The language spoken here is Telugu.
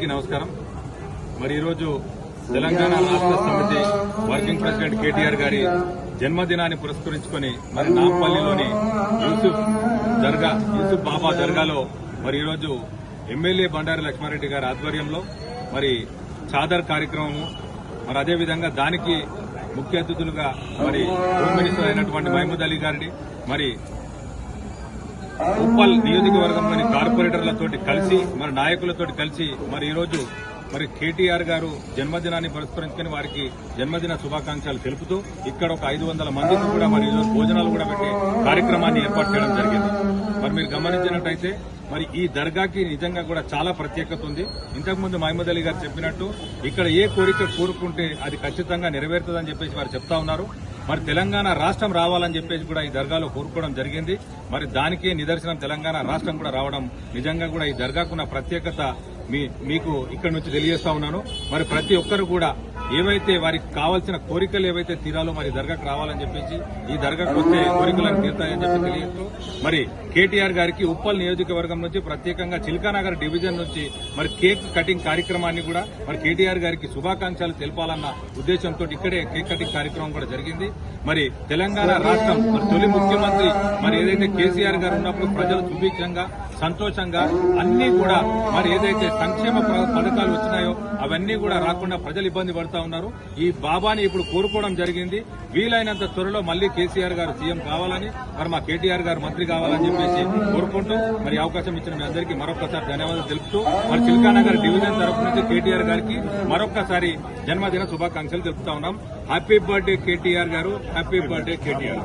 నమస్కారం. మరి ఈరోజు తెలంగాణ రాష్ట్ర సమితి వర్కింగ్ ప్రెసిడెంట్ కేటీఆర్ గారి జన్మదినాన్ని పురస్కరించుకుని మరి నాంపల్లిలోని యూసుఫ్ బాబా దర్గాలో మరి ఈరోజు ఎమ్మెల్యే బండారి లక్ష్మారెడ్డి గారి ఆధ్వర్యంలో మరి చాదర్ కార్యక్రమము, మరి అదేవిధంగా దానికి ముఖ్య అతిథులుగా మరి హోమ్ మినిస్టర్ అయినటువంటి మహమూద్ అలీ గారిని, మరి ఉప్పల్ నియోజకవర్గంలోని కార్పొరేటర్లతోటి కలిసి మరి నాయకులతో కలిసి మరి ఈరోజు మరి కేటీఆర్ గారు జన్మదినాన్ని పురస్కరించుకుని వారికి జన్మదిన శుభాకాంక్షలు తెలుపుతూ ఇక్కడ ఒక 500 మందికి కూడా మరి ఈరోజు భోజనాలు కూడా పెట్టే కార్యక్రమాన్ని ఏర్పాటు చేయడం జరిగింది. మరి మీరు గమనించినట్టయితే మరి ఈ దర్గాకి నిజంగా కూడా చాలా ప్రత్యేకత ఉంది. ఇంతకుముందు మహమూద్ అలీ గారు చెప్పినట్టు ఇక్కడ ఏ కోరిక కోరుకుంటే అది ఖచ్చితంగా నెరవేరుతుందని చెప్పేసి వారు చెప్తా ఉన్నారు. మరి తెలంగాణ రాష్ట్రం రావాలని చెప్పేసి కూడా ఈ దర్గాలో కోరుకోవడం జరిగింది. మరి దానికే నిదర్శనం తెలంగాణ రాష్ట్రం కూడా రావడం. నిజంగా కూడా ఈ దర్గాకున్న ప్రత్యేకత మీకు ఇక్కడ నుంచి తెలియజేస్తా ఉన్నాను. మరి ప్రతి ఒక్కరు కూడా ఏవైతే వారికి కావాల్సిన కోరికలు ఏవైతే తీరాలో మరి దర్గాకు రావాలని చెప్పేసి ఈ దర్గాకు వస్తే కోరికలను తీరుతాయని చెప్పి తెలియజేస్తూ మరి కేటీఆర్ గారికి ఉప్పల్ నియోజకవర్గం నుంచి ప్రత్యేకంగా చిల్కానగర్ డివిజన్ నుంచి మరి కేక్ కటింగ్ కార్యక్రమాన్ని కూడా మరి కేటీఆర్ గారికి శుభాకాంక్షలు తెలపాలన్న ఉద్దేశంతో ఇక్కడే కేక్ కటింగ్ కార్యక్రమం కూడా జరిగింది. మరి తెలంగాణ రాష్ట్రం మరి తొలి ముఖ్యమంత్రి మరి ఏదైతే కేసీఆర్ గారు ఉన్నప్పుడు ప్రజలు సుభిక్షంగా సంతోషంగా అన్ని కూడా మరి ఏదైతే సంక్షేమ పథకాలు వచ్చినాయో అవన్నీ కూడా రాకుండా ప్రజలు ఇబ్బంది పడుతూ ఉన్నారు. ఈ బాబాని ఇప్పుడు కోరుకోవడం జరిగింది. వీలైనంత త్వరలో మళ్లీ కేసీఆర్ గారు సీఎం కావాలని, మరి మా కేటీఆర్ గారు మంత్రి కావాలని చెప్పేసి కోరుకుంటూ మరి అవకాశం ఇచ్చిన మీ అందరికీ మరొకసారి ధన్యవాదాలు తెలుపుతూ మరి చిల్కానగర్ డివిజన్ తరఫు నుంచి కేటీఆర్ గారికి మరొకసారి జన్మదిన శుభాకాంక్షలు తెలుపుతా ఉన్నాం. హ్యాపీ బర్త్డే కేటీఆర్ గారు, హ్యాపీ బర్త్డే కేటీఆర్.